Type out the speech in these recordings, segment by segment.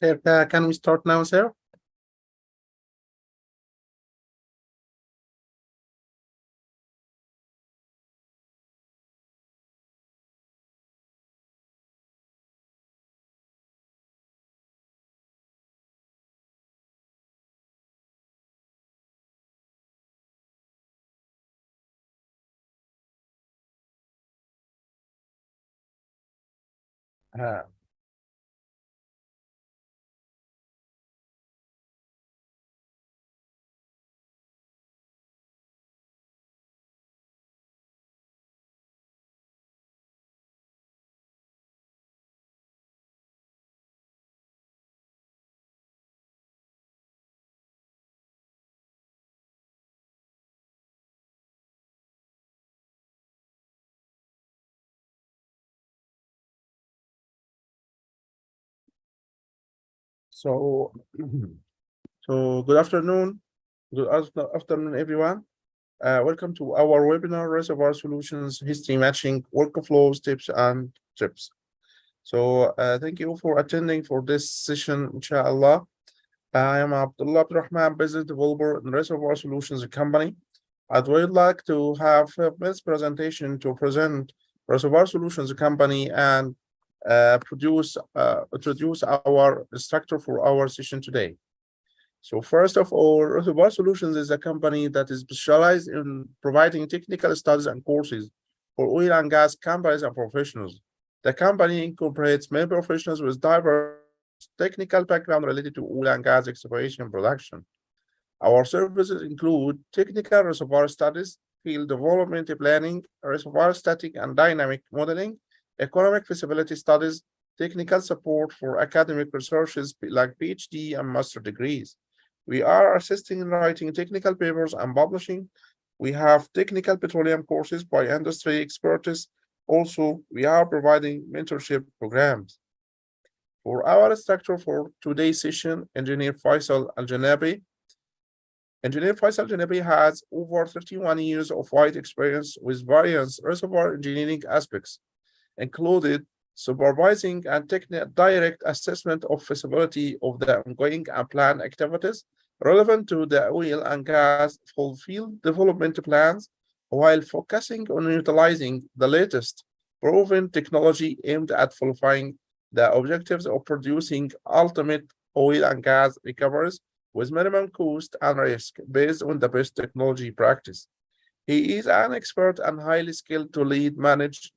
Sir, can we start now, sir? Uh, so, so good afternoon. Afternoon, everyone. Welcome to our webinar, Reservoir Solutions, History Matching, Workflows, Tips, and Trips. So, thank you for attending for this session, inshallah. I am Abdullah Abdurrahman, business developer in Reservoir Solutions Company. I would like to have this presentation to present Reservoir Solutions Company and introduce our structure for our session today. So first of all, Reservoir Solutions is a company that is specialized in providing technical studies and courses for oil and gas companies and professionals. The company incorporates many professionals with diverse technical background related to oil and gas exploration and production. Our services include technical reservoir studies, field development planning, reservoir static and dynamic modeling, economic feasibility studies, technical support for academic researches like PhD and master degrees. We are assisting in writing technical papers and publishing. We have technical petroleum courses by industry expertise. Also, we are providing mentorship programs. For our structure for today's session, Engineer Faisal Al-Janabi. Engineer Faisal Al-Janabi has over 31 years of wide experience with various reservoir engineering aspects, including supervising and taking direct assessment of feasibility of the ongoing and planned activities relevant to the oil and gas full field development plans, while focusing on utilizing the latest proven technology aimed at fulfilling the objectives of producing ultimate oil and gas recoveries with minimum cost and risk based on the best technology practice. He is an expert and highly skilled to lead, manage,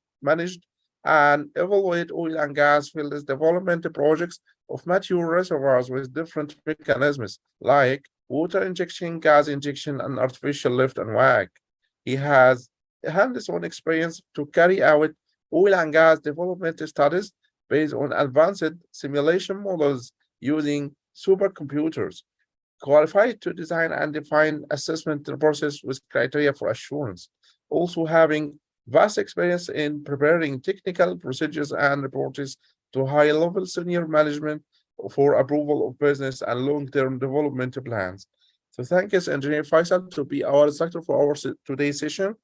and evaluate oil and gas fields development projects of mature reservoirs with different mechanisms like water injection, gas injection, and artificial lift and wag. He has hands-on experience to carry out oil and gas development studies based on advanced simulation models using supercomputers, qualified to design and define assessment process with criteria for assurance, also having vast experience in preparing technical procedures and reports to high-level senior management for approval of business and long-term development plans. So thank you, Engineer Faisal, to be our instructor for our today's session.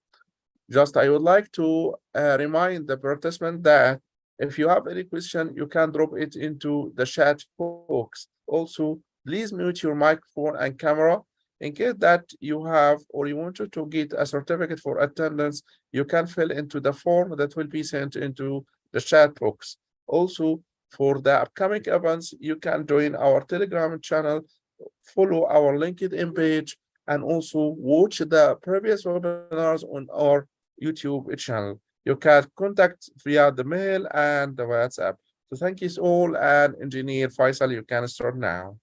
Just I would like to remind the participant that if you have any question, you can drop it into the chat box. Also, please mute your microphone and camera. In case that you have or you wanted to get a certificate for attendance, you can fill into the form that will be sent into the chat box. Also, for the upcoming events, you can join our Telegram channel, follow our LinkedIn page, and also watch the previous webinars on our YouTube channel. You can contact via the mail and the WhatsApp. So thank you all, and Engineer Faisal, you can start now.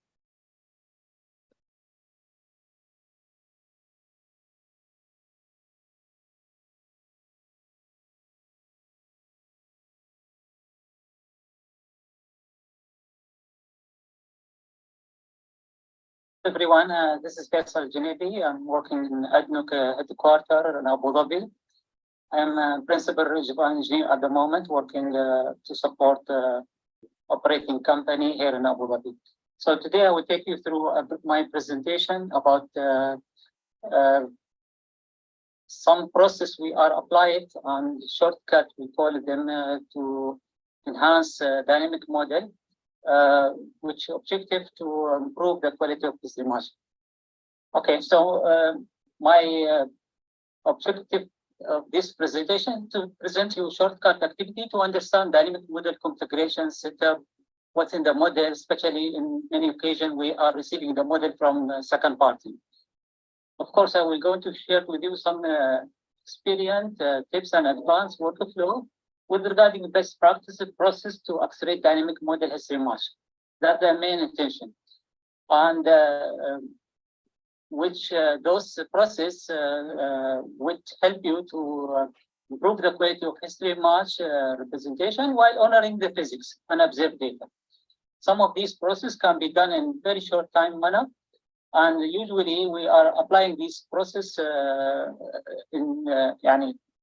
Everyone, this is Faisal Janebi. I'm working in ADNOC headquarters in Abu Dhabi. I'm a principal reservoir engineer at the moment, working to support operating company here in Abu Dhabi. So today I will take you through my presentation about some process we are applied and shortcut we call them to enhance dynamic model which objective to improve the quality of this image. Okay, so my objective of this presentation to present you shortcut activity to understand dynamic model configuration setup, what's in the model, especially in many occasions we are receiving the model from second party. Of course, I will go to share with you some experience, tips and advanced workflow with regarding best practices process to accelerate dynamic model history match. That's the main intention. And which those process would help you to improve the quality of history match representation while honoring the physics and observed data. Some of these processes can be done in very short time manner, and usually we are applying this process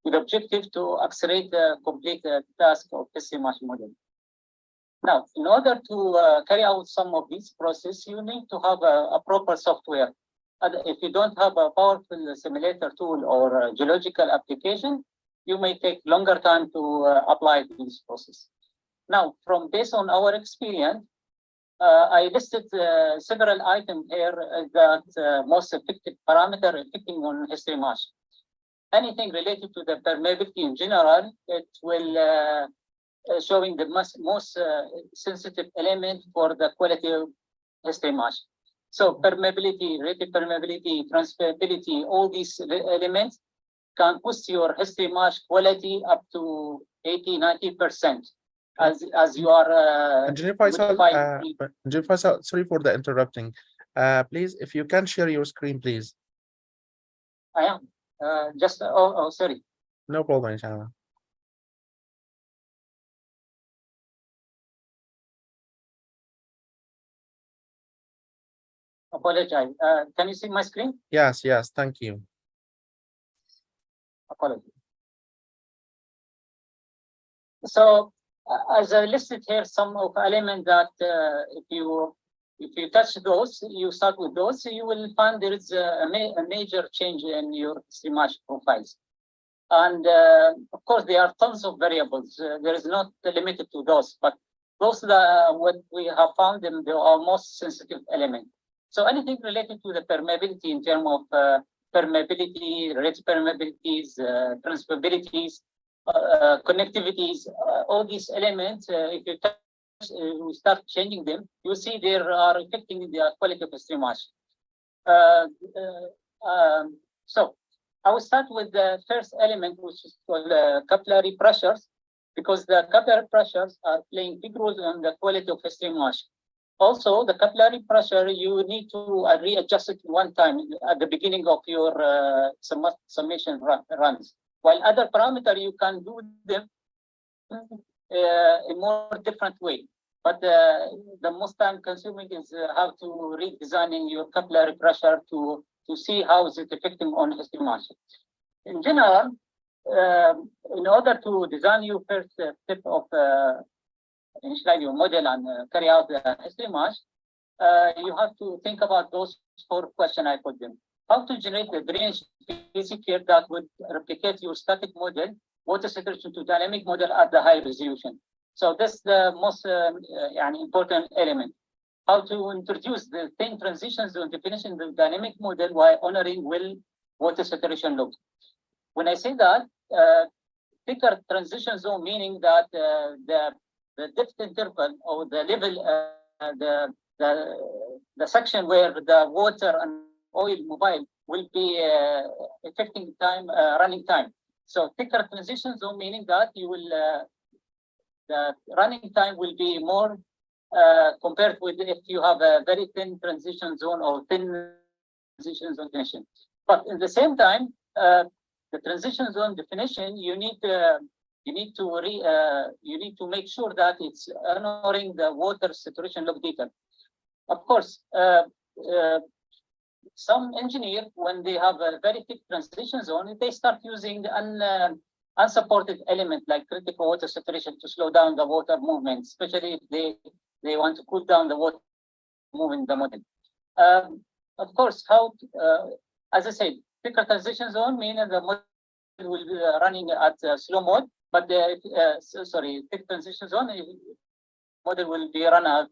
with objective to accelerate the complete task of history match model. Now, in order to carry out some of these processes, you need to have a proper software. If you don't have a powerful simulator tool or geological application, you may take longer time to apply this process. Now, based on our experience, I listed several items here that most effective parameter affecting on history match. Anything related to the permeability in general, it will showing the most sensitive element for the quality of history match. So permeability, relative permeability, transferability, all these elements can boost your history match quality up to 80–90%. As you are Engineer Faisal, sorry for the interrupting. Please, if you can share your screen, please. I am sorry. No problem, inshallah. Apologize. Can you see my screen? Yes, thank you. Apologies. So, as I listed here, some of elements that if you touch those, you start with those, you will find there is a major change in your image profiles. And of course, there are tons of variables. There is not limited to those, but those that what we have found them, they are most sensitive element. So anything related to the permeability in terms of permeability, relative permeabilities, transferabilities, connectivities, all these elements, if you touch, we start changing them, you see they are affecting the quality of the stream match. So I will start with the first element, which is called capillary pressures, because the capillary pressures are playing big role on the quality of the stream match. Also, the capillary pressure, you need to readjust it one time at the beginning of your summation runs. While other parameters, you can do them in more different way. But the most time consuming is how to redesigning your capillary pressure to see how is it affecting on history match. In general, in order to design your first step of initialize your model and carry out the history match, you have to think about those 4 questions I put them. How to generate the drainage basic curve that would replicate your static model, water saturation to dynamic model at the high resolution. So this is the most important element. How to introduce the thin transitions and definition of the dynamic model while honoring well water saturation load. When I say that, thicker transition zone, meaning that the depth interval or the level, the section where the water and oil mobile will be affecting time, running time. So thicker transition zone, meaning that you will the running time will be more compared with if you have a very thin transition zone or thin transition zone definition. But at the same time, the transition zone definition, you need to make sure that it's honoring the water saturation log data. Of course, some engineer, when they have a very thick transition zone, they start using unsupported element like critical water saturation to slow down the water movement, especially if they want to cool down the water moving the model. Of course, as I said, thicker transition zone meaning the model will be running at slow mode, but thick transition zone model will be run at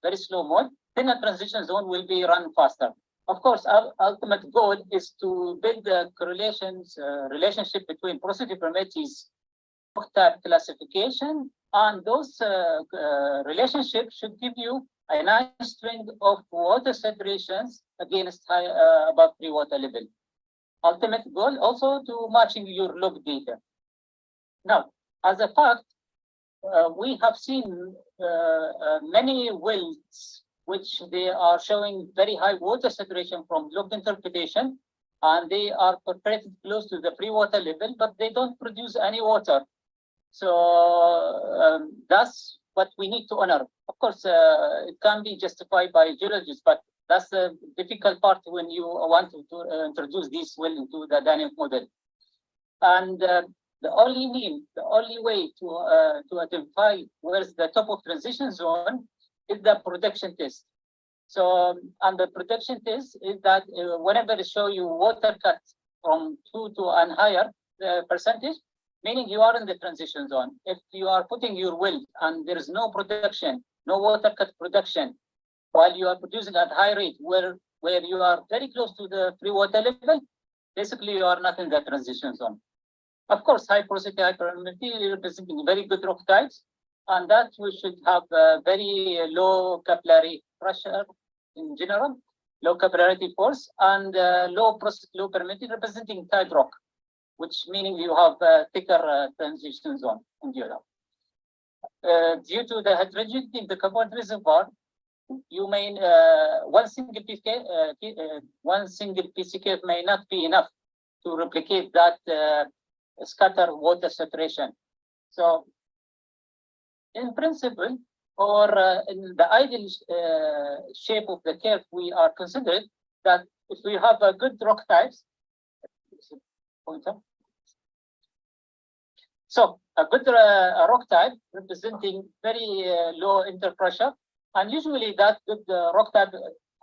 very slow mode, then a transition zone will be run faster. Of course, our ultimate goal is to build a relationship between porosity parameters type classification, and those relationships should give you a nice string of water saturations against above free water level. Ultimate goal also to matching your log data. Now, as a fact, we have seen many wells which they are showing very high water saturation from log interpretation, and they are perforated close to the free water level, but they don't produce any water. So that's what we need to honor. Of course, it can be justified by geologists, but that's the difficult part when you want to introduce this well into the dynamic model. And the only way to identify where's the top of transition zone is the protection test. So, and the protection test is that whenever they show you water cut from 2 to and higher percentage, meaning you are in the transition zone. If you are putting your well and there is no production, no water cut production, while you are producing at high rate, where you are very close to the free water level, basically you are not in the transition zone. Of course, high porosity, high permeability representing very good rock types, and that we should have very low capillary pressure in general, low capillarity force, and low permeability representing tide rock, which meaning you have a thicker transition zone in general. Due to the heterogeneity in the carbon reservoir, you may one single PCK may not be enough to replicate that scatter water saturation. So, in principle, or in the ideal shape of the curve, we are considering that if we have a good rock types, so a good rock type representing very low interpressure, and usually that good rock type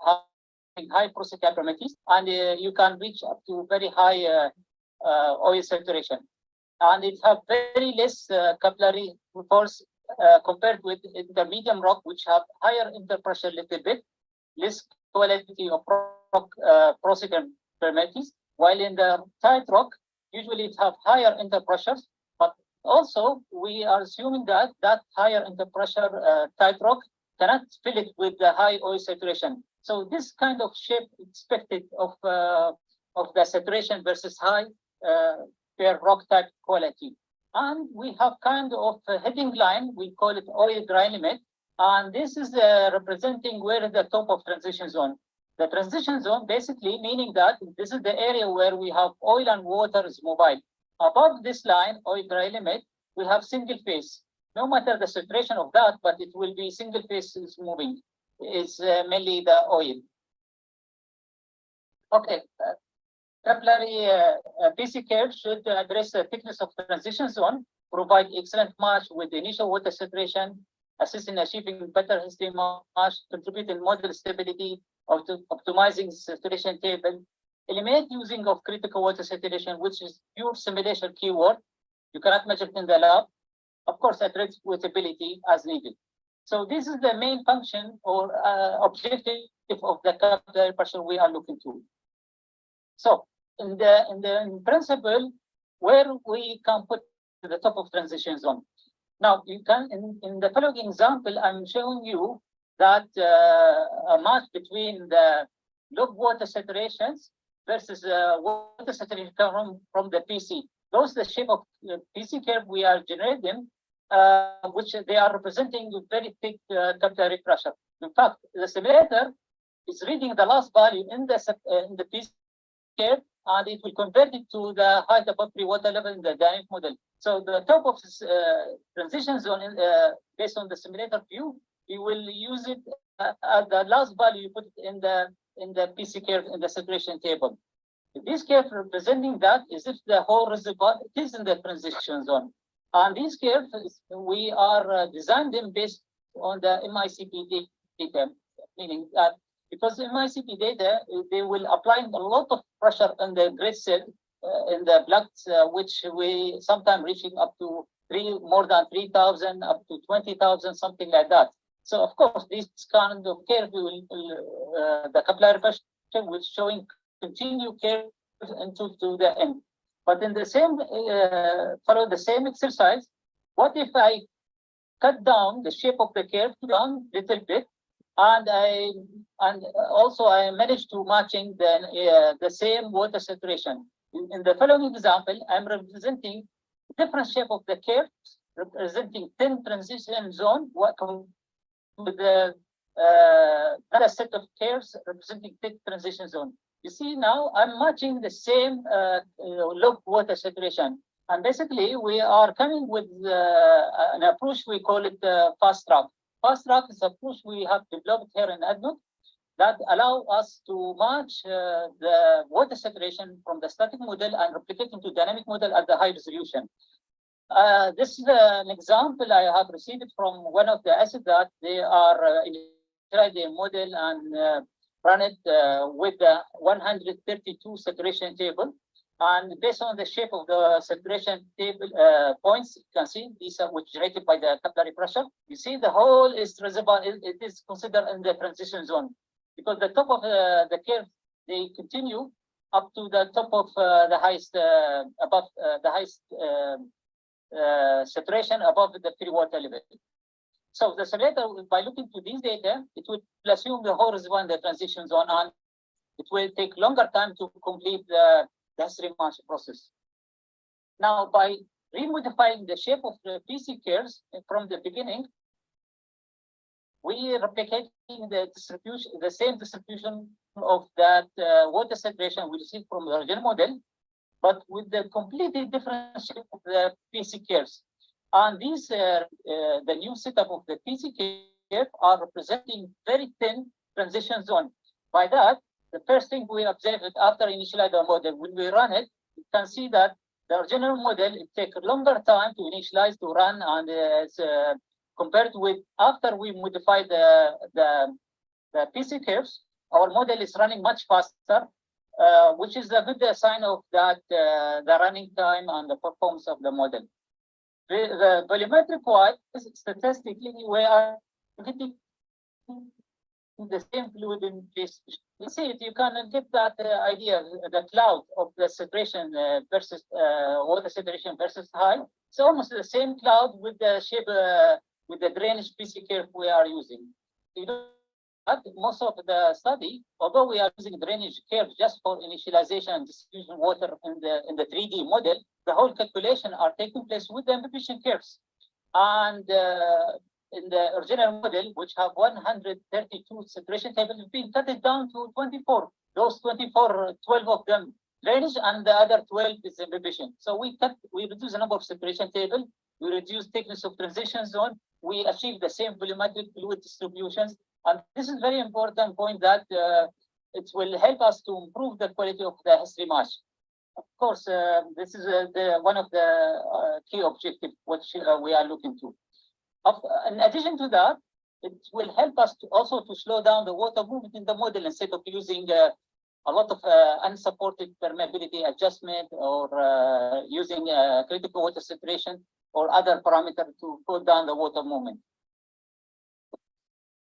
having high porosity parameters, and you can reach up to very high oil saturation, and it have very less capillary force compared with the medium rock, which have higher interpressure a little bit, less quality of rock porosity parameters, while in the tight rock, usually it have higher interpressures, but also we are assuming that higher interpressure tight rock cannot fill it with the high oil saturation. So this kind of shape expected of the saturation versus high per rock type quality. And we have kind of a heading line, we call it oil dry limit, and this is representing where the top of transition zone. The transition zone basically meaning that this is the area where we have oil and water is mobile. Above this line, oil dry limit, we have single phase. No matter the saturation of that, but it will be single phase is moving. It's mainly the oil. Okay. Capillary PC curve should address the thickness of transition zone, provide excellent match with the initial water saturation, assist in achieving better history match, contribute in model stability, optimizing saturation table, eliminate using of critical water saturation, which is pure simulation keyword. You cannot measure it in the lab. Of course, address wettability as needed. So this is the main function or objective of the capillary pressure we are looking to. So in principle, where we can put the top of transition zone. Now you can in the following example, I'm showing you that a match between the log water saturations versus water saturation from the PC. Those the shape of the PC curve we are generating, which they are representing with very thick capillary pressure. In fact, the simulator is reading the last value in the PC curve, and it will convert it to the height above free water level in the dynamic model. So the top of this transition zone, based on the simulator view, you will use it at the last value you put it in the PC curve in the saturation table. This curve representing that is if the whole reservoir is in the transition zone. And these curves, we are designed them based on the MICP data, meaning that because MICP data, they will apply a lot of pressure on the grid cell in the blocks, which we sometimes reaching up to more than 3,000 up to 20,000, something like that. So of course, this kind of curve the capillary pressure will showing continued curve until to the end. But in the same follow the same exercise, what if I cut down the shape of the curve down a little bit, and also I managed to matching the same water saturation. In the following example, I'm representing different shape of the curve, representing 10 transition zone with the another set of curves representing 10 transition zone. You see now I'm matching the same low water saturation. And basically we are coming with an approach, we call it fast track. Fast track is an approach we have developed here in ADNOC that allow us to match the water saturation from the static model and replicate into dynamic model at the high resolution. This is an example I have received from one of the assets that they are tried their model and run it with the 132 saturation table. And based on the shape of the saturation table points, you can see these are which generated by the capillary pressure. You see the whole is reservoir, it is considered in the transition zone because the top of the curve, they continue up to the top of the highest, above the highest saturation above the free water level. So the simulator, by looking to these data, it will assume the whole reservoir in the transition zone, and it will take longer time to complete the history match process. Now, by remodifying the shape of the PC curves from the beginning, we replicating the distribution, the same distribution of that water saturation we received from the original model, but with the completely different shape of the PC curves. And these, the new setup of the PC curve are representing very thin transition zone. By that, the first thing we observed after initializing the model, when we run it, you can see that the original model, it takes a longer time to initialize, to run, and compared with after we modified the PC curves, our model is running much faster, which is a good sign of that the running time and the performance of the model. The volumetric wise, statistically, we are getting the same fluid in place. You see it, you can get that idea, the cloud of the saturation versus water saturation versus high. It's almost the same cloud with the shape, with the drainage PC curve we are using. You know, most of the study, although we are using drainage curve just for initialization and distribution water in the 3D model, the whole calculation are taking place with the imbibition curves. And in the original model, which have 132 saturation tables, have been cut it down to 24. Those 24, 12 of them drainage, and the other 12 is imbibition. So we reduce the number of saturation table, we reduce thickness of transition zone, we achieve the same volumetric fluid distributions. And this is very important point that it will help us to improve the quality of the history match. Of course, this is one of the key objectives which we are looking to. In addition to that, it will help us to also to slow down the water movement in the model instead of using a lot of unsupported permeability adjustment or using critical water saturation or other parameter to slow down the water movement.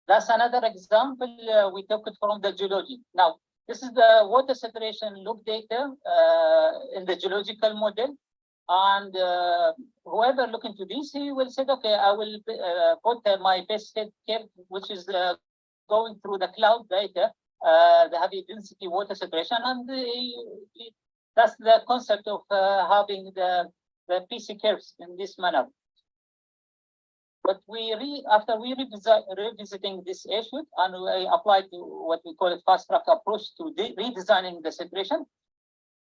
That's another example we took it from the geology. Now, this is the water saturation look data in the geological model. And whoever look into this, he will say, okay, I will put my best curve, which is going through the cloud data, the heavy density water saturation. And that's the concept of having the PC curves in this manner. But after we revisiting this issue, and we applied to what we call a fast track approach to redesigning the saturation,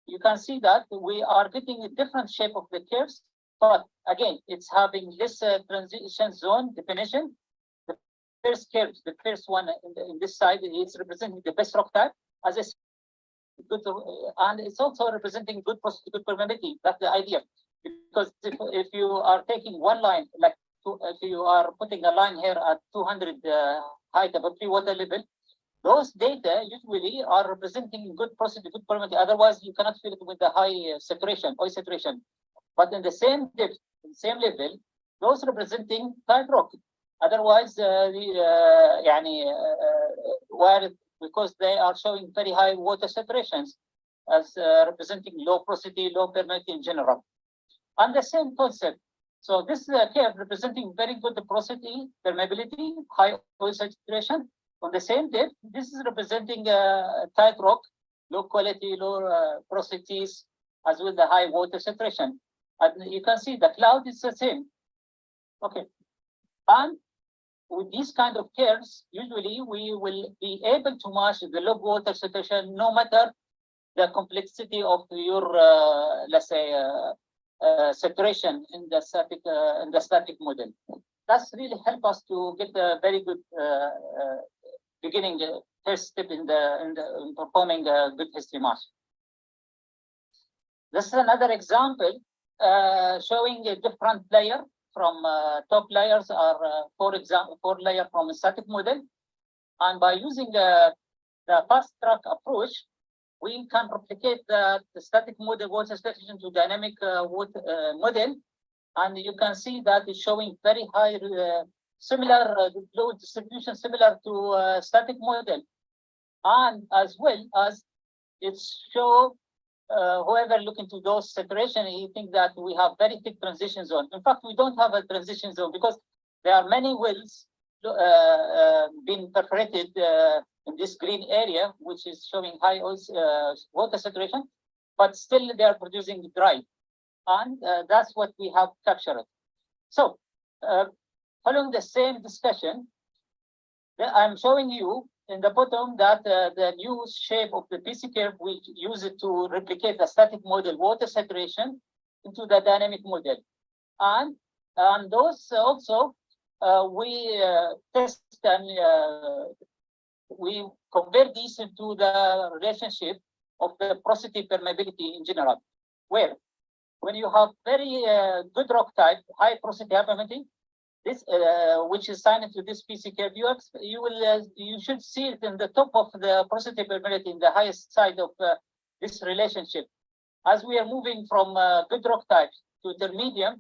you can see that we are getting a different shape of the curves, but again, it's having this transition zone definition. The first curve, the first one in this side, it's representing the best rock type, as I said, good, and it's also representing good permeability. That's the idea, because if you are taking one line, like if you are putting a line here at 200 height above free water level, those data usually are representing good porosity, good permeability. Otherwise, you cannot fill it with the high saturation, oil saturation. but in the same depth, same level, those representing tight rock. Otherwise, where because they are showing very high water saturations as representing low porosity, low permeability in general. And the same concept. So this is a curve representing very good porosity, permeability, high oil saturation. On the same depth, this is representing tight rock, low quality, low porosities, as well the high water saturation. And you can see the cloud is the same. Okay. And with these kind of curves, usually we will be able to match the low water saturation no matter the complexity of your, let's say, saturation in the static model. That's really help us to get a very good beginning, first step in performing a good history match. This is another example showing a different layer from top layers are, for example, 4 layer from a static model. And by using the fast track approach, we can replicate the static model water saturation to dynamic model. And you can see that it's showing very high, similar fluid distribution, similar to static model. And as well as it's show whoever look into those saturation, he think that we have very thick transition zone. In fact, we don't have a transition zone because there are many wells being perforated in this green area, which is showing high water saturation, but still they are producing dry. And that's what we have captured. So following the same discussion, I'm showing you in the bottom that the new shape of the PC curve, we use it to replicate the static model water saturation into the dynamic model. And those also, we test and we convert these into the relationship of the porosity permeability in general, where when you have very good rock type, high porosity permeability, this which is signed to this PC curve, you should see it in the top of the porosity permeability in the highest side of this relationship. As we are moving from good rock types to intermediate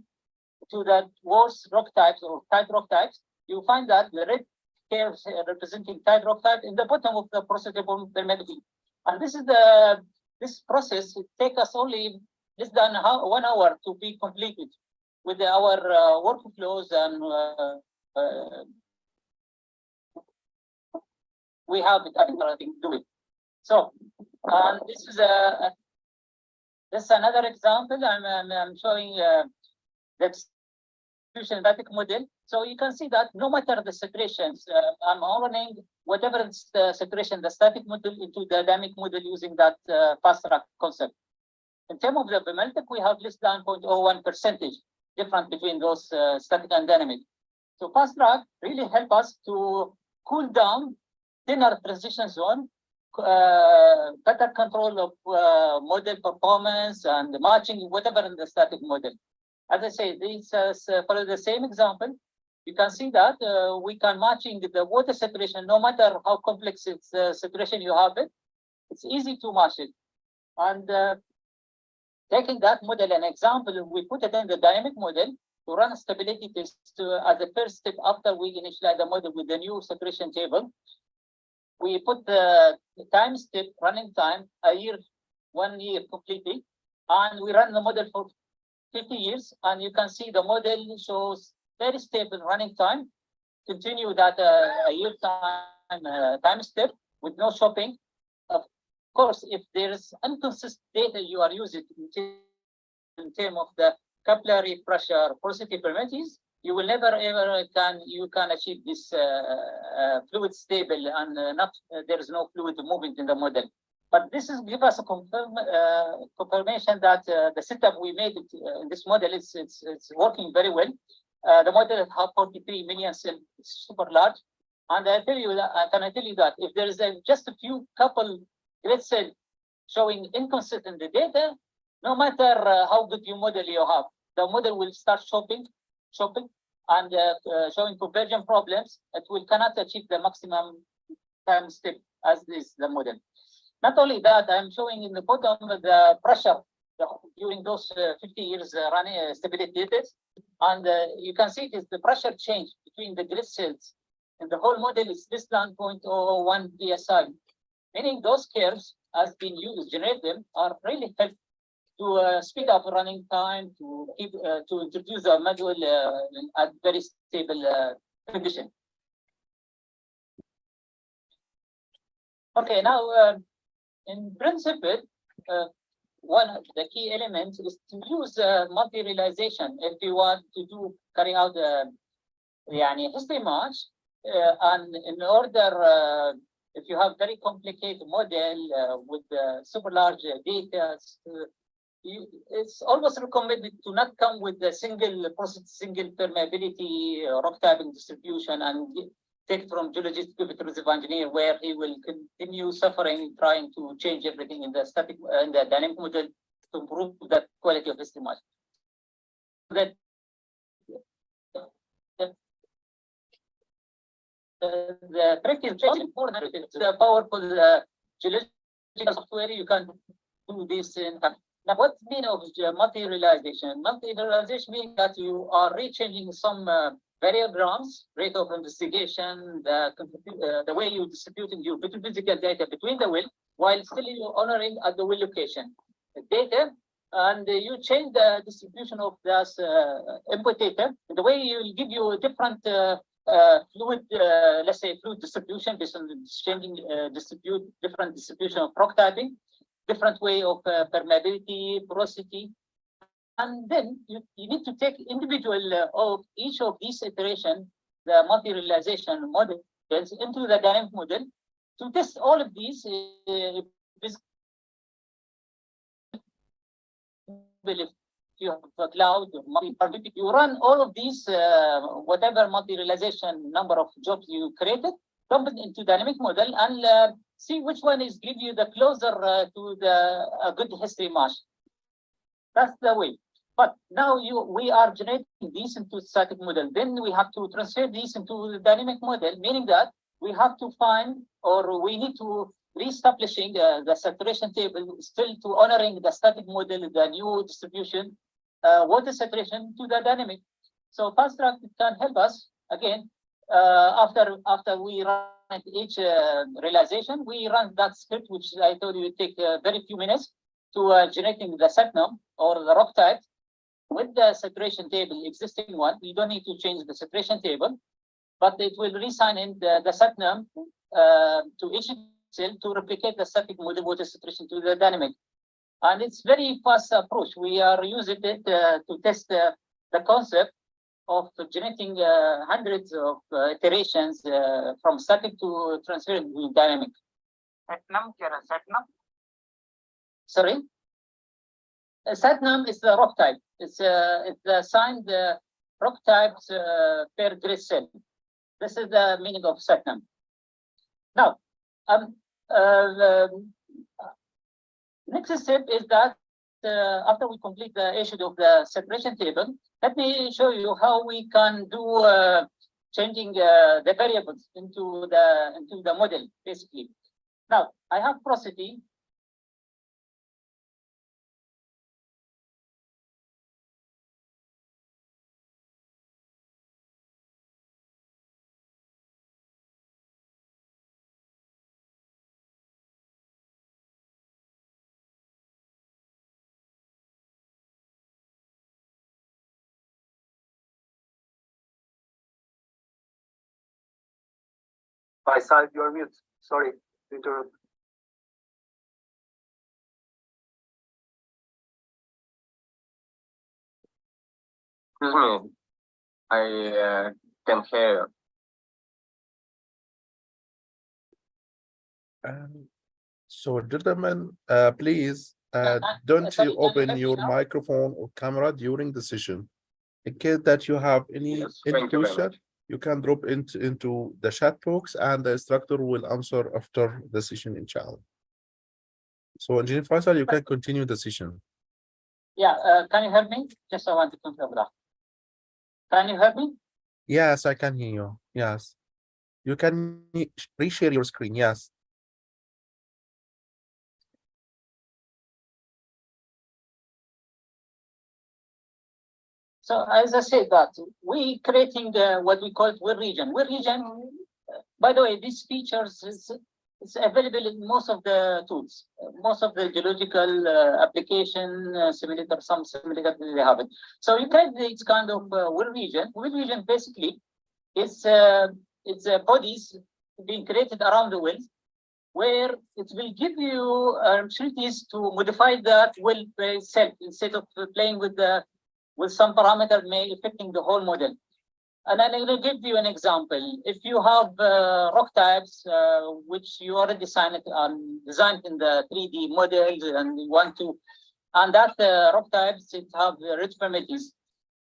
to the worst rock types or tight rock types, you find that the red curves representing tight rock type in the bottom of the porosity permeability. And this is this process. It takes us only less than 1 hour to be completed with our workflows, and we have it. I think do it. So this is another example. I'm showing the static model. So you can see that no matter the saturations, I'm running whatever is the saturation, the static model into the dynamic model using that fast track concept. In terms of the permeability, we have less than 0.01% difference between those static and dynamic. So fast track really help us to cool down thinner transition zone, better control of model performance and matching whatever in the static model. As I say, these follow the same example. You can see that we can matching the water saturation, no matter how complex its saturation you have it. It's easy to match it. And taking that model an example, we put it in the dynamic model to run a stability test as the first step after we initialize the model with the new saturation table. We put the time step running time 1 year completely, and we run the model for 50 years, and you can see the model shows very stable running time. Continue that a year time step with no shopping. Of course, if there is inconsistent data you are using in terms of the capillary pressure, porosity permeabilities, you will never ever can achieve this fluid stable and there is no fluid movement in the model. But this is give us a confirmation that the setup we made in this model it's working very well. The model has 43 million cells, it's super large, and I tell you that I tell you that if there is just a few couple great cells showing inconsistent data, no matter how good your model you have, the model will start shopping and showing conversion problems. It will cannot achieve the maximum time step as is the model. Not only that, I'm showing in the bottom the pressure during those 50 years running stability datas. And you can see it is the pressure change between the grid cells. And the whole model is this 0.001 psi. Meaning those curves has been used, generate them, are really helpful to speed up running time, to keep to introduce the module at very stable condition. Okay, now in principle, one of the key elements is to use multi-realization if you want to carry out history match, and in order if you have very complicated model with super large data, it's almost recommended to not come with the single process, single permeability rock typing distribution and take from geologist to the reservoir engineer, where he will continue suffering trying to change everything in the static and the dynamic model to improve the quality of his image. That the trick is just important. It's the powerful geological software. You can do this in. Now, what's mean of multi-realization? Multi-realization means that you are rechanging some variograms, rate of investigation, the way you distributing your physical data between the well, while still honoring at the well location the data, and you change the distribution of this input data. The way you will give you a different fluid, let's say fluid distribution based on the changing different distribution of rock typing, different way of permeability, porosity. And then you need to take individual of each of these iterations, the multi-realization model, into the dynamic model to test all of these. If you have a cloud, you run all of these, whatever multi-realization number of jobs you created, dump it into dynamic model and see which one is give you the closer to the good history match. That's the way. But now we are generating these into static model. Then we have to transfer these into the dynamic model, meaning that we have to find, or we need to reestablishing the saturation table, still to honoring the static model, the new distribution, water saturation to the dynamic. So fast track can help us again. After we run each realization, we run that script, which I told you would take very few minutes to generating the setnum or the rock type with the saturation table, existing one. We don't need to change the saturation table, but it will reassign in the setnum to each cell to replicate the static model water saturation to the dynamic. And it's very fast approach. We are using it to test the concept of generating hundreds of iterations from static to transferring to dynamic. Setnum, setnum. Sorry? Setnum is the rock type. It's the assigned rock types per grid cell. This is the meaning of setnum. Now, the next step is that after we complete the issue of the separation table, let me show you how we can do changing the variables into the model, basically. Now, I have porosity. Faisal, you're mute. Sorry to interrupt. Excuse me, I can hear. So, gentlemen, please don't sorry, open your microphone or camera during the session. In case that you have any question, you can drop into the chat box, and the instructor will answer after the session, inshallah. So, Engineer Faisal, you can continue the session. Yeah, can you hear me? Just I want to confirm that. Can you hear me? Yes, I can hear you. Yes. You can reshare your screen. Yes. So as I said that we creating what we call will region. Will region, by the way, these features is available in most of the tools, most of the geological application simulator, some simulator they have it. So you can it's kind of will region. Will region basically is it's bodies being created around the wells, where it will give you opportunities to modify that well itself instead of playing with some parameter may affecting the whole model. And I'm going to give you an example. If you have rock types which you already designed in the 3D models, and you want to, and that rock types it have rich permittives.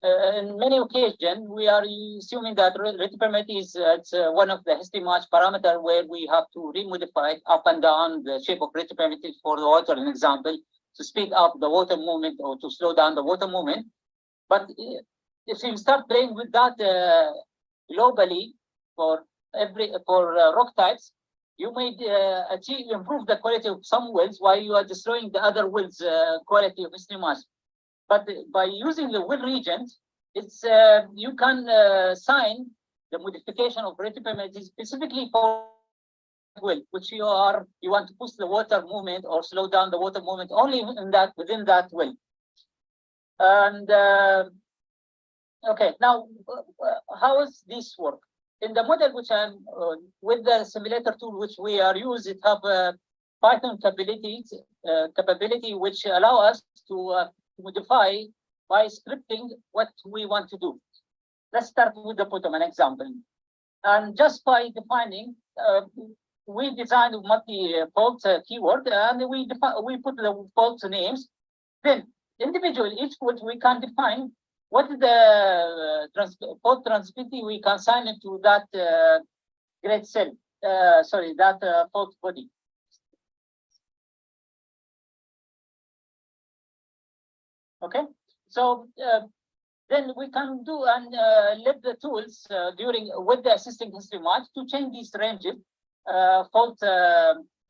In many occasions, we are assuming that rich permittives it's one of the history match parameter where we have to remodify up and down the shape of rich permittives for the water, an example, to speed up the water movement or to slow down the water movement. But if you start playing with that globally for rock types, you may improve the quality of some wells while you are destroying the other wells' quality of history match. But by using the well region, it's you can sign the modification of rate permitting specifically for well, which you want to push the water movement or slow down the water movement only within that well. And okay, now how does this work? In the model which I'm with the simulator tool which we are using, it have Python capability which allow us to modify by scripting what we want to do. Let's start with the bottom, an example. And just by defining, we designed multi-fault keyword, and we put the fault names. Then individually, each fault we can define what is the fault transmissibility we can assign it to that grade cell. Sorry, that fault body. Okay, so then we can do and let the tools with the assisting history match to change these ranges, fault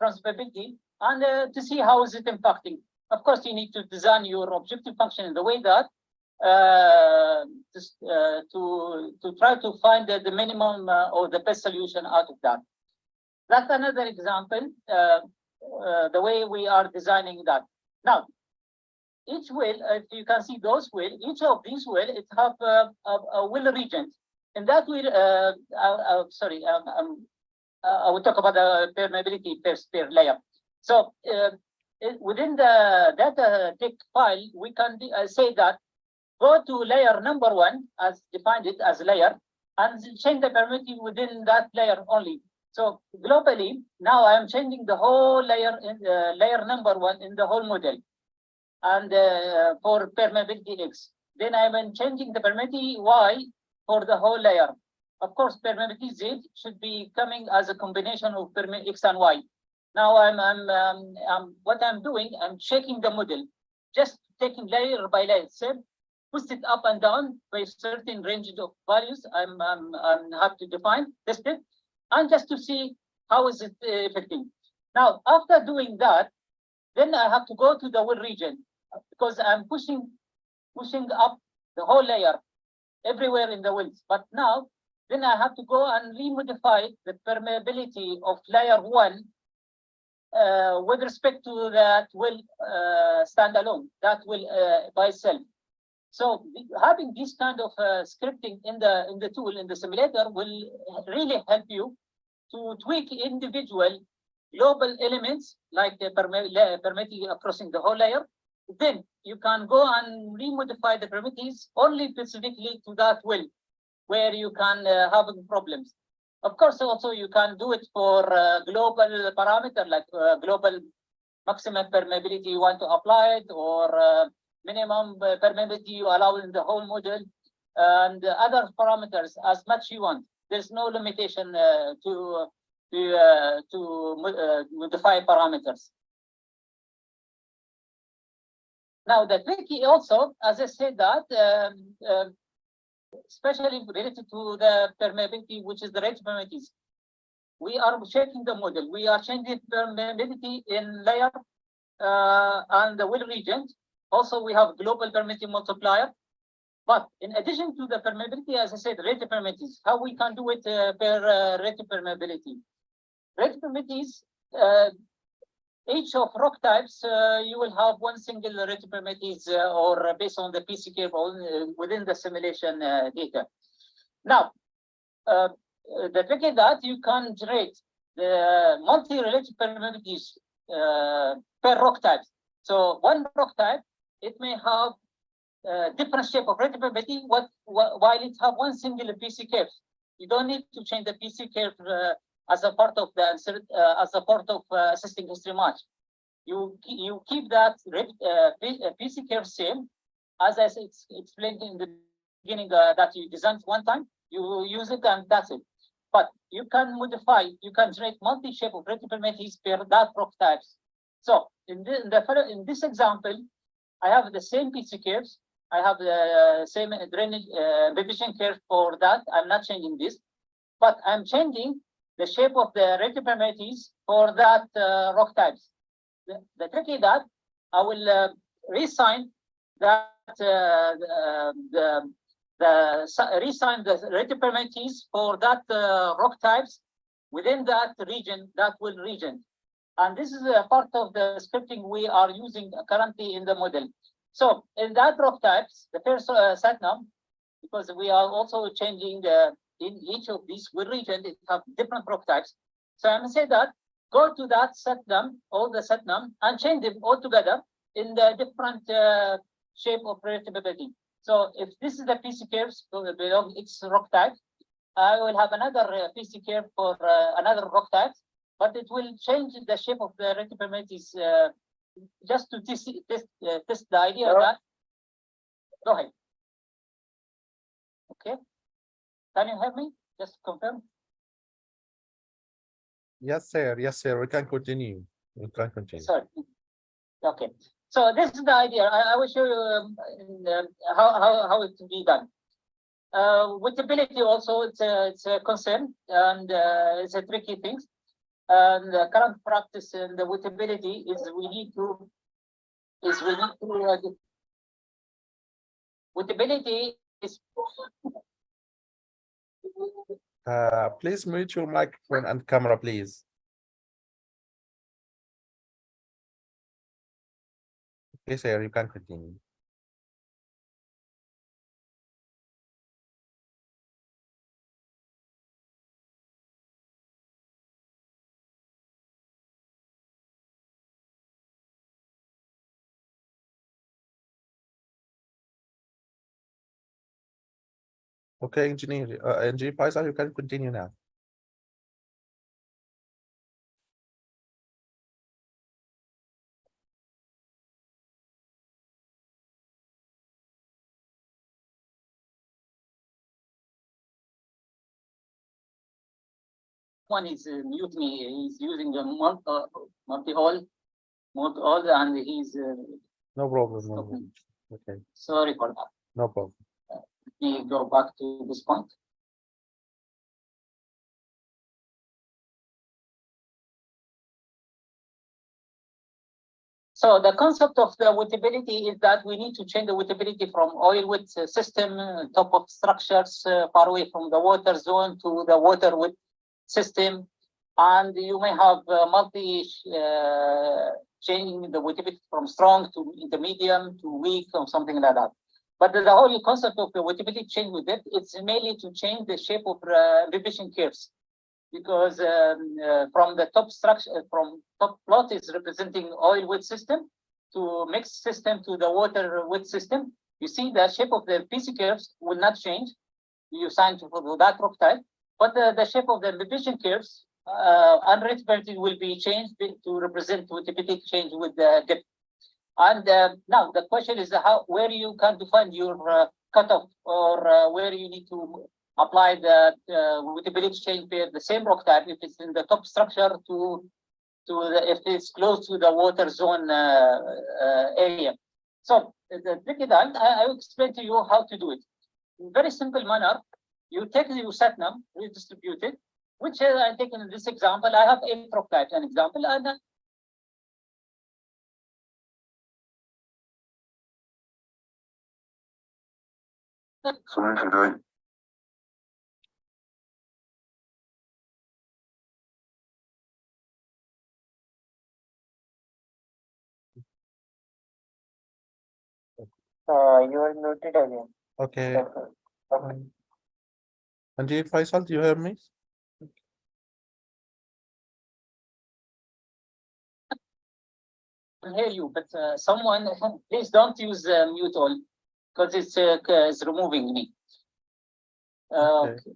transferability, and to see how is it impacting. Of course, you need to design your objective function in the way that to try to find the minimum or the best solution out of that. That's another example, the way we are designing that. Now, each well, if you can see those well, each of these well, it have a well region. In that well, sorry, I will talk about the permeability per layer. So within the data text file, we can say that go to layer number 1 as defined it as layer and change the permeability within that layer only. So globally, now I am changing the whole layer in layer number 1 in the whole model. And for permeability X. Then I'm changing the permeability Y for the whole layer. Of course, permeability Z should be coming as a combination of X and Y. Now what I'm doing, I'm checking the model, just taking layer by layer, push it up and down by certain range of values. I'm have to define, test it, and just to see how is it affecting. Now, after doing that, then I have to go to the well region because I'm pushing up the whole layer everywhere in the wells. But now, then I have to go and remodify the permeability of layer 1 with respect to that well standalone, that will by itself. So having this kind of scripting in the tool, in the simulator, will really help you to tweak individual global elements like the permitting crossing the whole layer. Then you can go and remodify the permittives only specifically to that well where you can have problems. Of course, also you can do it for global parameter like global maximum permeability you want to apply it, or minimum permeability you allow in the whole model, and other parameters as much you want. There's no limitation to modify parameters. Now the tricky also, as I said, that especially related to the permeability, which is the range permeabilities. We are checking the model. We are changing permeability in layer and the well region. Also, we have global permeability multiplier. But in addition to the permeability, as I said, relative permeabilities, how we can do it per relative permeability. Relative permeabilities, each of rock types, you will have one single relative permeabilities or based on the PC curve within the simulation data. Now, the trick is that you can generate the multi-relative permeabilities per rock type. So one rock type, it may have different shape of relative permeability while it have one single PC curve. You don't need to change the PC curve as a part of the assisting history match. You keep that PC curve same, as I explained in the beginning that you designed one time. You use it and that's it. But you can modify, you can generate multi-shape of relative permeabilities per that rock types. So in this example, I have the same PC curves. I have the same drainage revision curve for that. I'm not changing this, but I'm changing the shape of the relative permeabilities for that rock types. The trick is that I will reassign that reassign the relative permeabilities for that rock types within that region, region. And this is a part of the scripting we are using currently in the model. So in that rock types, the first setnum, because we are also changing in each of these regions, it have different rock types. So I'm going to say that go to that setnum, all the setnum, and change them all together in the different shape of predictability. So if this is the PC curves belong its rock type, I will have another PC curve for another rock type, but it will change the shape of the relative permeabilities just to test the idea that. Go ahead. Okay. Can you help me? Just confirm. Yes, sir. Yes, sir. We can continue. We can continue. Sorry. Okay. So this is the idea. I will show you how it can be done. Wettability also it's a concern and it's a tricky thing. And the current practice in the wettability is we need to wettability is please mute your microphone and camera, please. Okay, sir, you can continue. Okay, engineer Faisal, you can continue now. one is mute me. He's using the multi-all mode, and he's No problem. No problem. Okay, sorry for that. no problem. Let me go back to this point. So the concept of the wettability is that we need to change the wettability from oil wet system, top of structures, far away from the water zone to the water wet system. And you may have changing the wettability from strong to intermediate to weak or something like that. But the whole concept of the wettability change with it, it's mainly to change the shape of revision curves. Because from the top structure, from top plot is representing oil wet system to mixed system to the water wet system. You see the shape of the PC curves will not change. You sign for that rock type, but the shape of the revision curves unreadability will be changed to represent wettability change with the depth. And now the question is where you can define your cutoff or where you need to apply the wettability change per the same rock type if it's in the top structure to if it's close to the water zone area. So the tricky that I will explain to you how to do it. In very simple manner, you take your setnum, redistribute it, which I take in this example. I have 8 rock types, an example, and You are muted again. Okay. Okay. Sanjeev Faisal, do you hear me? I hear you, but someone, please don't use mute all, because it's removing me. Okay. Okay.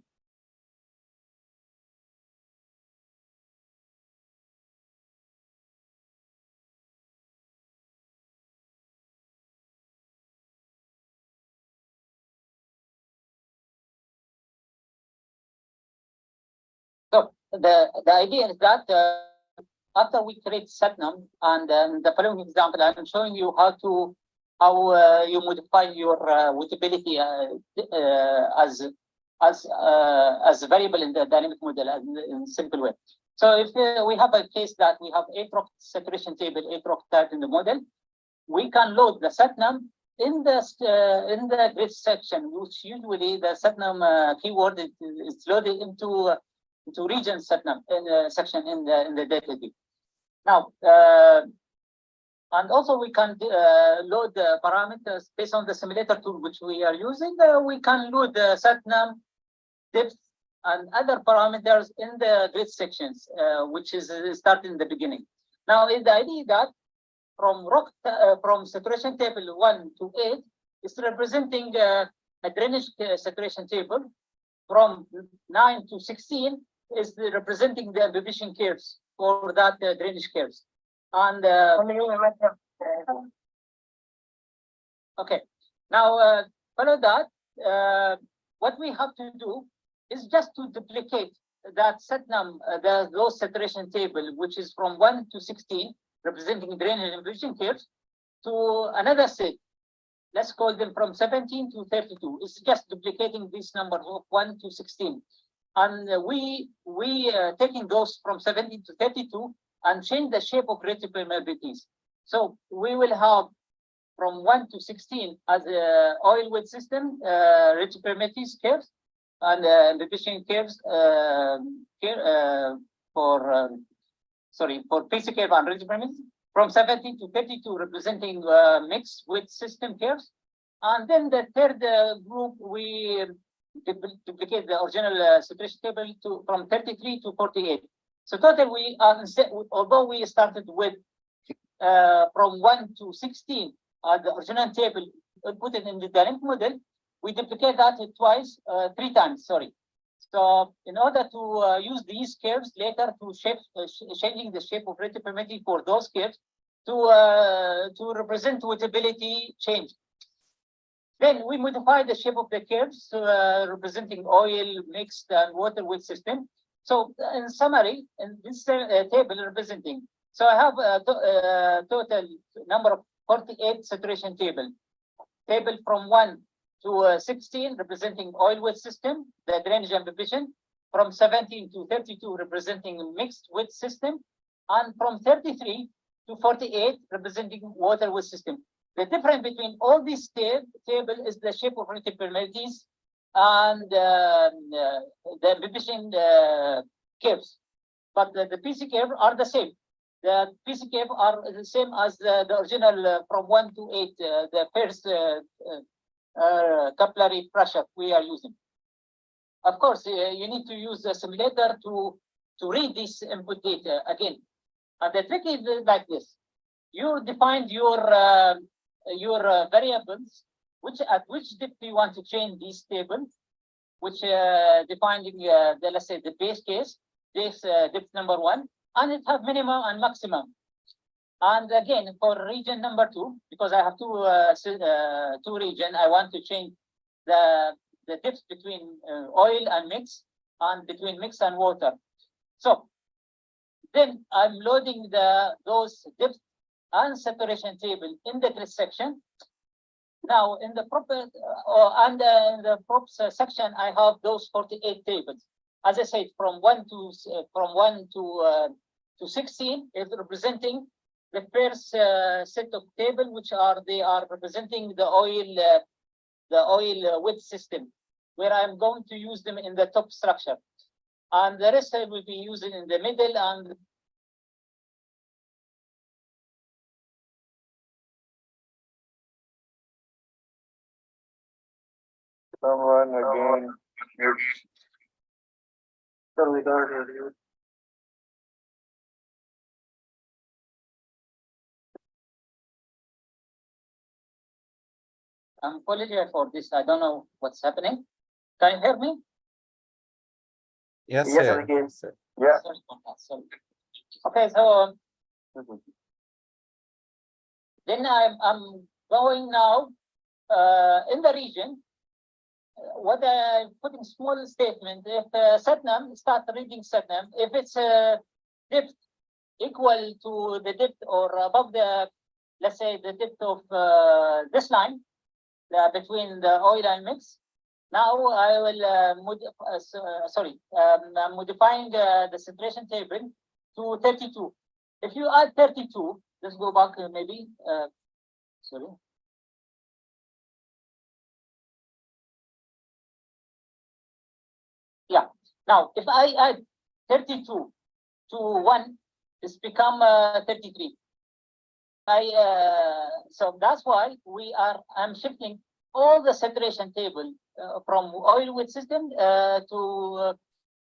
So the idea is that after we create setnum, and the following example, I'm showing you how you modify your wettability as a variable in the dynamic model in simple way. So if we have a case that we have 8-rock saturation table, 8-rock type in the model, we can load the setnum in the grid section, which usually the setnum keyword is loaded into region setnum section in the data view. Now, and also we can load the parameters based on the simulator tool which we are using. We can load the setnum depth and other parameters in the grid sections, which is starting in the beginning. Now, the idea that from saturation table 1 to 8 is representing a drainage saturation table. From 9 to 16 is representing the imbibition curves for that drainage curves. And okay, now follow that. What we have to do is just to duplicate that setnum, those saturation table, which is from 1 to 16, representing drainage and imbibition curves, to another set. Let's call them from 17 to 32. It's just duplicating these numbers of 1 to 16. And we taking those from 17 to 32 and change the shape of relative permeabilities. So we will have from 1 to 16 as a oil wet system, relative permeabilities curves, and imbibition curves for PC curve and relative permeabilities. From 17 to 32 representing mixed with system curves. And then the third group, we duplicate the original saturation table from 33 to 48. So total, we are, although we started with from 1 to 16, the original table put it in the dynamic model, we duplicate that three times, sorry. So in order to use these curves later to changing the shape of relative permeability for those curves to represent wettability change. Then we modify the shape of the curves representing oil, mixed, and water wet system. So in summary, in this table representing, so I have a total number of 48 saturation table from 1 to 16 representing oil wet system, the drainage and imbibition, from 17 to 32 representing mixed wet system, and from 33 to 48 representing water wet system. The difference between all these table is the shape of relative permeabilities and the imbibition curves. But the PC curve are the same. The PC curve are the same as the original from 1 to 8, the first capillary pressure we are using. Of course, you need to use the simulator to read this input data again. And the trick is like this: you defined your variables, at which depth you want to change these tables, which defining let's say the base case, this depth number 1, and it have minimum and maximum. And again, for region number 2, because I have two region, I want to change the depth between oil and mix, and between mix and water. So then I'm loading those depth and saturation table in the grid section. Now in the props section, I have those 48 tables. As I said, from 1 to 16 is representing the first set of table, which they are representing the oil the oil width system, where I'm going to use them in the top structure. And the rest I will be using in the middle and Someone again. Totally dark. I'm apologize for this. I don't know what's happening. Can you hear me? Yes, Yes, sir. again. Sir. Yeah. Sorry. Okay, so then I'm going now in the region. What I'm putting small statement. If Satnam start reading Satnam, if it's depth equal to the depth or above the, let's say the depth of this line between the oil and mix. Now I will I'm modifying the saturation table to 32. If you add 32, let's go back maybe. Sorry. Yeah. Now, if I add 32 to 1, it's become 33. So that's why I'm shifting all the saturation table from oil width system to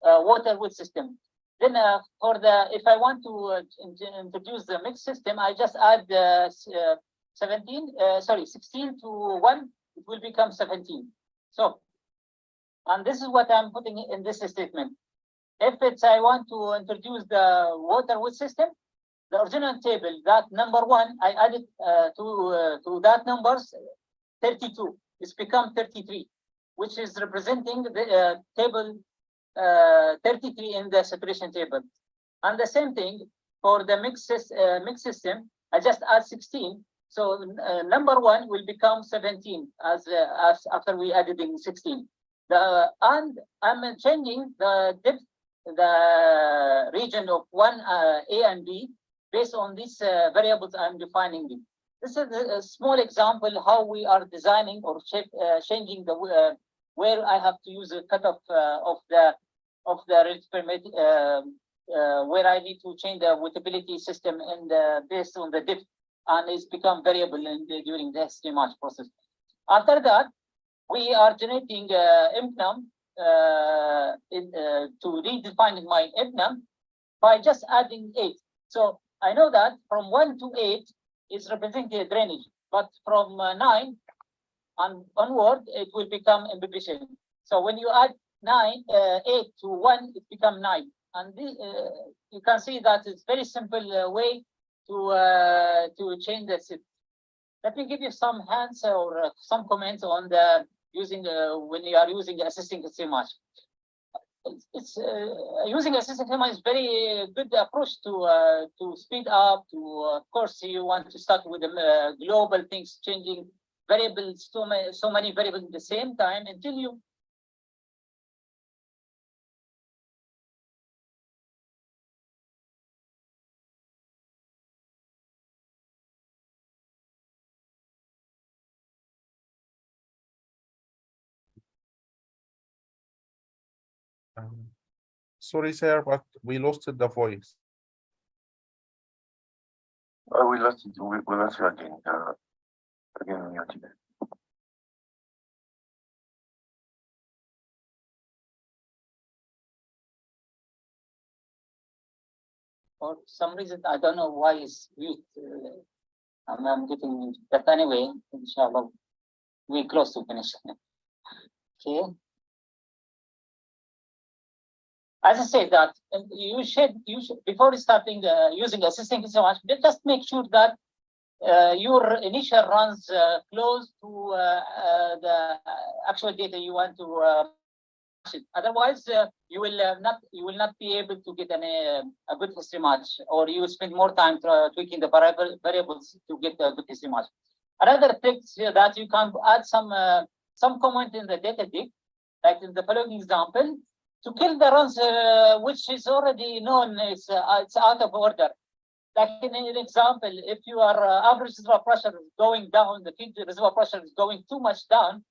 water width system. Then if I want to introduce the mixed system, I just add 16 to 1, it will become 17. So, and this is what I'm putting in this statement. If I want to introduce the water width system, the original table, that number 1, I added to that numbers 32. It's become 33, which is representing the table 33 in the saturation table. And the same thing for the mix system, I just add 16. So number 1 will become 17 as after we added in 16. And I'm changing the depth, the region of one A and B based on these variables I'm defining them. This is a small example how we are designing or changing the where I have to use a cutoff of the permit where I need to change the wettability system and based on the depth, and it's become variable during the STMH process. After that, we are generating impnum to redefine my impnum by just adding 8. So I know that from 1 to 8 is representing drainage, but from 9 and onward, it will become imbibition. So when you add 8 to 1, it becomes 9. And this, you can see that it's very simple way to change the system. Let me give you some hands or some comments on the using when you are using assisting STMH. It's using assisting STMH is very good approach to speed up. Of course, you want to start with the global things changing variables, so many variables at the same time until you. Sorry, sir, but we lost the voice. We lost it. We lost you again. Again, muted. For some reason, I don't know why it's mute. I'm getting mute. But anyway, inshallah, we close to finish. Okay. As I said that you should before starting using assisting STMH, just make sure that your initial runs close to the actual data you want to. Otherwise, you will not be able to get a good STMH, or you will spend more time tweaking the variables to get a good STMH. Another trick that you can add some comment in the data dig, like in the following example, to kill the runs which is already known it's out of order. Like in an example, if your average reservoir pressure is going down, the feed reservoir pressure is going too much down,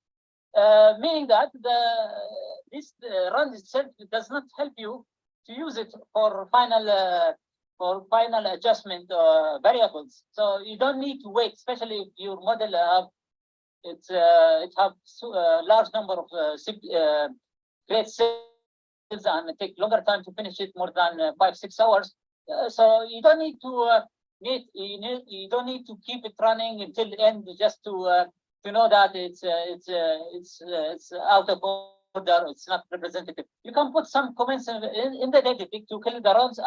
Meaning that this run itself does not help you to use it for final adjustment variables. So you don't need to wait, especially if your model it have large number of great cells and it take longer time to finish it, more than 5-6 hours. So you don't need to you don't need to keep it running until the end just to know that it's out of order, it's not representative. You can put some comments in the database to kill the runs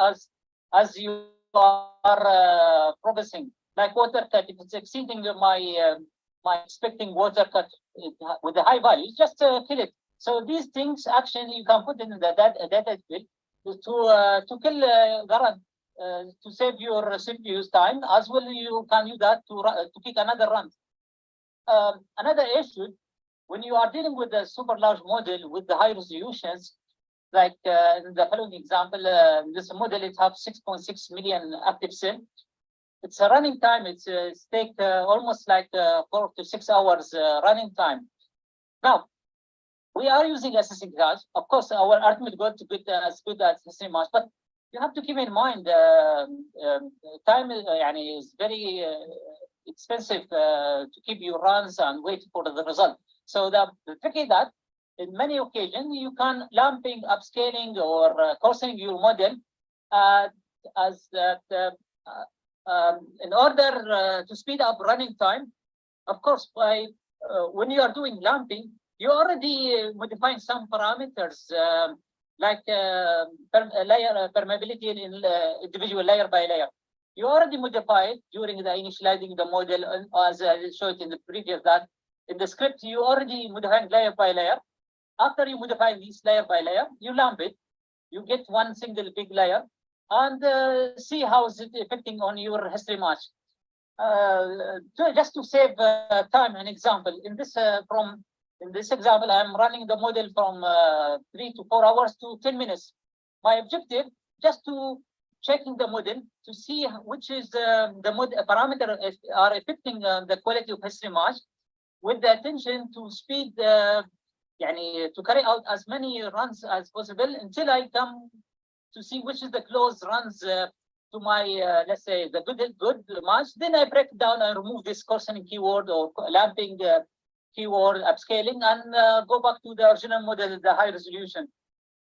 as you are progressing. Like water cut, if it's exceeding my expecting water cut with the high value, just kill it. So these things actually you can put in the database to kill the run. To save your CPU's time, as well you can use that to kick another run. Another issue, when you are dealing with a super large model with the high resolutions, like in the following example, this model it has 6.6 million active cells. Its running time, it's take almost like 4 to 6 hours running time. Now, we are using SSD cards. Of course, our ultimate goal to get as good as SSD much, but you have to keep in mind time is very expensive to keep your runs and wait for the result. So the trick is that in many occasions you can lumping, upscaling, or coarsening your model as that in order to speed up running time. Of course, by when you are doing lumping, you already modifying some parameters. Like layer permeability in individual layer by layer. You already modified during the initializing the model, as I showed in the previous that in the script you already modified layer by layer. After you modify this layer by layer, you lump it, you get one single big layer, and see how is it affecting on your history match. Just to save time, an example in this in this example, I'm running the model from 3 to 4 hours to 10 minutes. My objective just to checking the model to see which is the model parameter are affecting the quality of history match, with the attention to speed, to carry out as many runs as possible until I come to see which is the close runs to my let's say the good match. Then I break down and remove this coarsening keyword or lamping keyword, upscaling, and go back to the original model, the high resolution.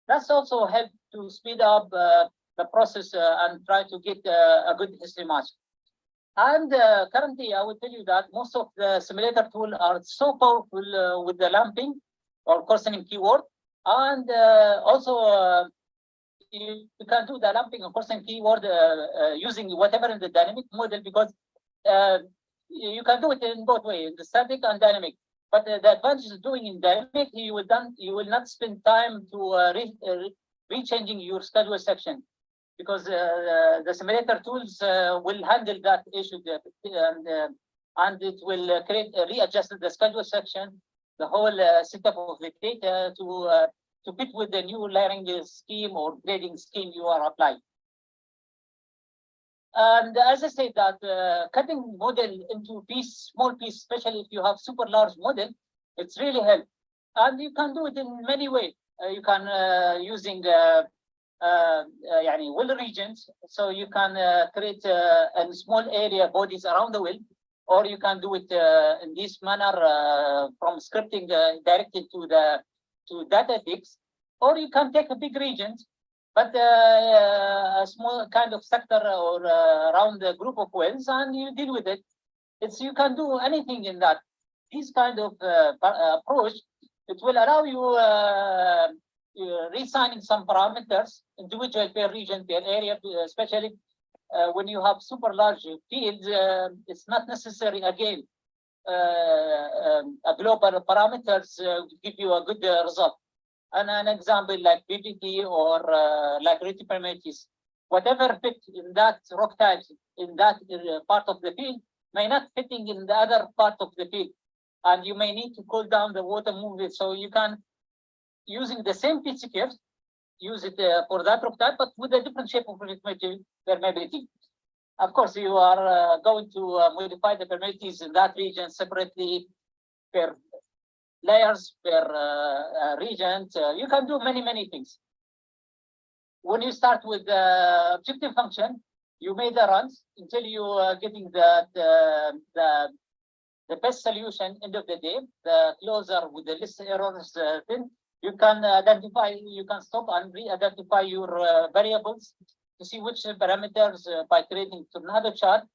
That's also helped to speed up the process and try to get a good history match. And currently, I will tell you that most of the simulator tools are so powerful with the lumping or coarsening keyword, and also you can do the lumping and coarsening keyword using whatever in the dynamic model, because you can do it in both ways, the static and dynamic. But the advantage of doing in dynamic, you will not spend time to rechanging your schedule section, because the simulator tools will handle that issue, and it will readjust the schedule section, the whole setup of the data to fit with the new layering scheme or grading scheme you are applying. And as I said, that cutting model into small piece, especially if you have super large model, it's really help. And you can do it in many ways. You can using well regions, so you can create a small area bodies around the well, or you can do it in this manner from scripting directly to data fix, or you can take a big region, but a small kind of sector or around a group of wells, and you deal with it. You can do anything in that. This kind of approach, it will allow you reassigning some parameters, individual per region, per area, especially when you have super large fields. It's not necessary again a global parameters give you a good result. And an example like BPT or like relative permeabilities, whatever fit in that rock types in that part of the field may not fitting in the other part of the field, and you may need to cool down the water, move it. So you can, using the same pitch curve, use it for that rock type, but with a different shape of permeability. Of course, you are going to modify the permeabilities in that region separately per layers per region. You can do many things. When you start with the objective function, you made the runs until you are getting the best solution. End of the day, the closer with the less errors, then you can identify. You can stop and re-identify your variables to see which parameters by creating tornado chart.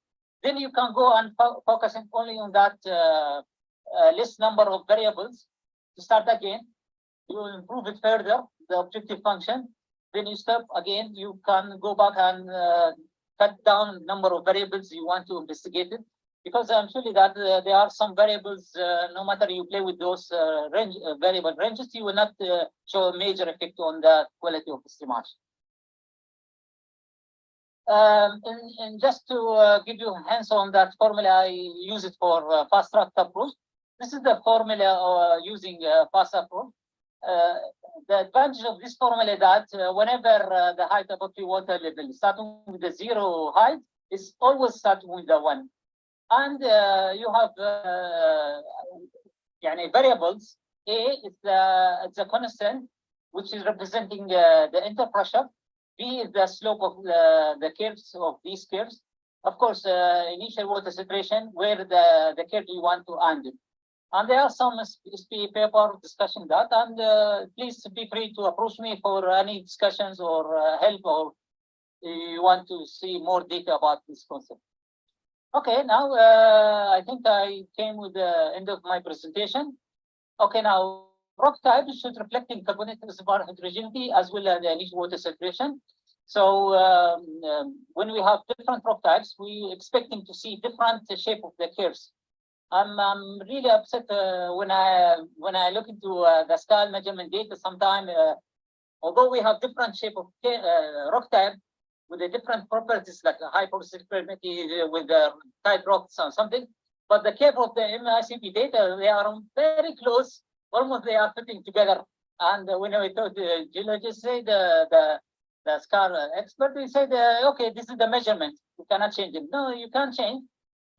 Then you can go and focusing only on that less number of variables to start again. You will improve it further, the objective function. Then you stop again. You can go back and cut down number of variables you want to investigate it. Because I'm sure that there are some variables, no matter you play with those variable ranges, you will not show a major effect on the quality of estimation. And just to give you hints on that formula, I use it for fast track approach. This is the formula using fast approach. The advantage of this formula that whenever the height above the water level starting with the 0 height is always starting with the 1. And you have variables. A is the constant, which is representing the interpressure. B is the slope of the curves of these curves. Of course, initial water saturation, where the curve you want to end it. And there are some SPE paper discussing that. And please be free to approach me for any discussions or help, or you want to see more data about this concept. Okay, now I think I came with the end of my presentation. Okay, now rock type should reflecting carbonate reservoir heterogeneity as well as the initial water saturation. So when we have different rock types, we expecting to see different shape of the curves. I'm really upset when I look into the scale measurement data. Sometimes, although we have different shape of rock type with the different properties like the high porosity permeability with the tight rocks or something, but the curve of the MICP data, they are very close. Almost they are fitting together. And when I talk to the geologists, say the SCAR expert, they said, okay, this is the measurement. You cannot change it. No, you can't change.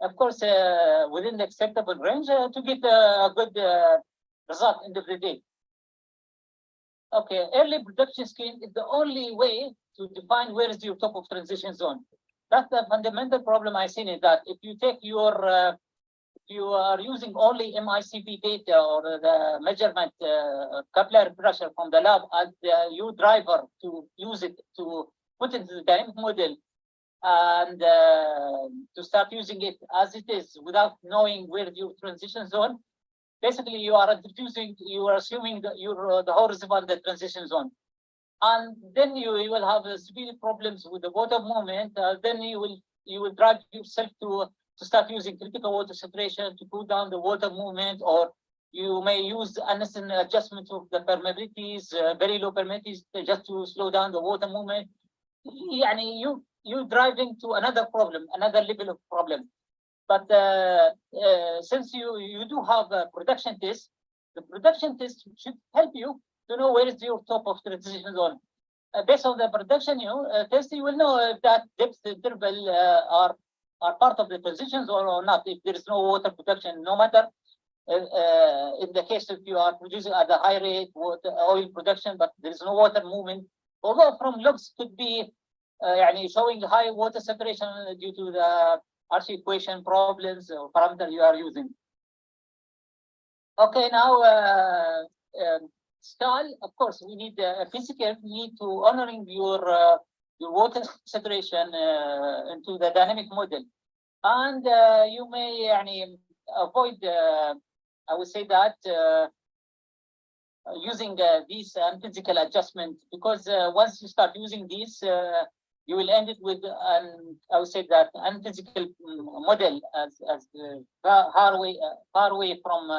Of course, within the acceptable range to get a good result end of the day. Okay, early production scheme is the only way to define where is your top of transition zone. That's the fundamental problem I seen is that if you take your you are using only MICP data or the measurement capillary pressure from the lab as your driver to use it to put into the dynamic model and to start using it as it is without knowing where your transition zone, basically you are assuming that the whole reservoir the transition zone. And then you will have severe problems with the water movement. Then you will drive yourself to start using critical water saturation to cool down the water movement, or you may use unnecessary adjustment of the permeabilities, very low permeabilities, just to slow down the water movement. You driving to another problem, another level of problem. But since you do have a production test, the production test should help you to know where is your top of transition zone. Based on the production test, you will know if that depth interval are part of the transition zone or not. If there is no water production, no matter in the case if you are producing at a high rate oil production, but there is no water movement, although from logs could be showing high water saturation due to the RC equation problems or parameter you are using. Okay, now style, of course, we need a physical need to honoring your water saturation into the dynamic model, and you may avoid. I would say that using these physical adjustment, because once you start using these, you will end it with I would say that unphysical model as far away from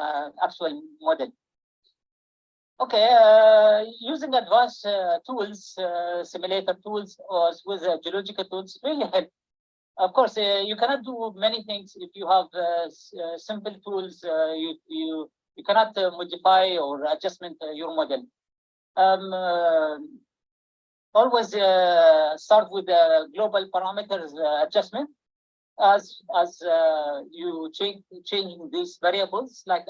actual model. Okay, using advanced tools, simulator tools, or with geological tools really help. Of course, you cannot do many things if you have simple tools. You cannot modify or adjustment your model. Always start with the global parameters adjustment. as you changing these variables, like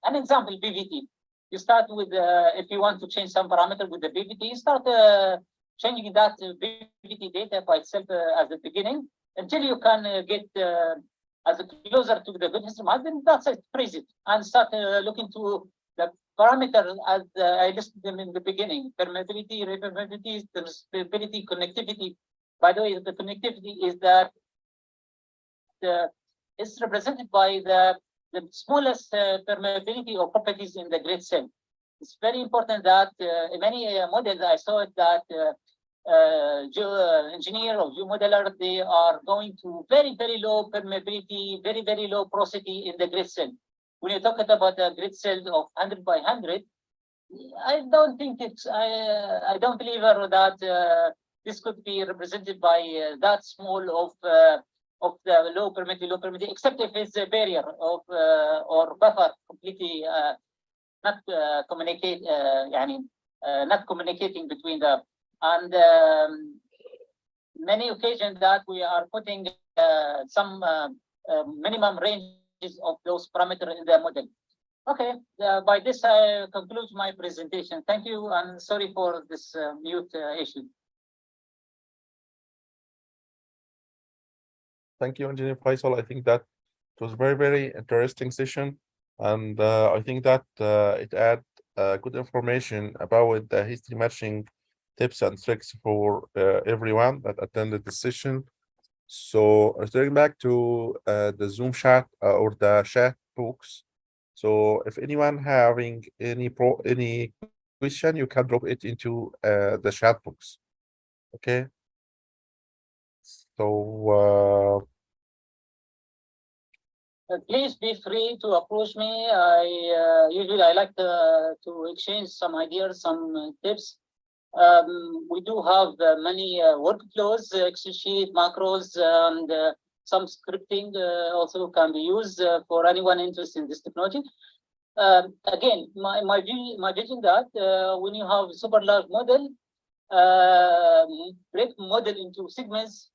an example, BVT. You start with if you want to change some parameter with the BVT, you start changing that BVT data by itself at the beginning until you can get as closer to the good history map. Then that's it, freeze it, and start looking to the parameters as I listed them in the beginning: permeability, repermeability, stability, connectivity. By the way, the connectivity is that is represented by the smallest permeability or properties in the grid cell. It's very important that in many models I saw it that engineer or geomodeler, they are going to very low permeability, very low porosity in the grid cell. When you talk about a grid cell of 100 by 100, I don't think it's I don't believe that this could be represented by that small of the low permittivity, except if it's a barrier of or buffer completely not communicate, not communicating between the and many occasions that we are putting some minimum ranges of those parameters in the model. Okay, by this I conclude my presentation. Thank you, and sorry for this mute issue. Thank you, Engineer Faisal. I think that it was very interesting session, and I think that it add good information about the history matching tips and tricks for everyone that attended the session. So returning back to the Zoom chat or the chat box. So if anyone having any question, you can drop it into the chat box. Okay. So please be free to approach me. I usually I like to exchange some ideas, some tips. We do have many workflows, Excel sheet, macros, and some scripting also can be used for anyone interested in this technology. Again, my vision that when you have super large model, break model into segments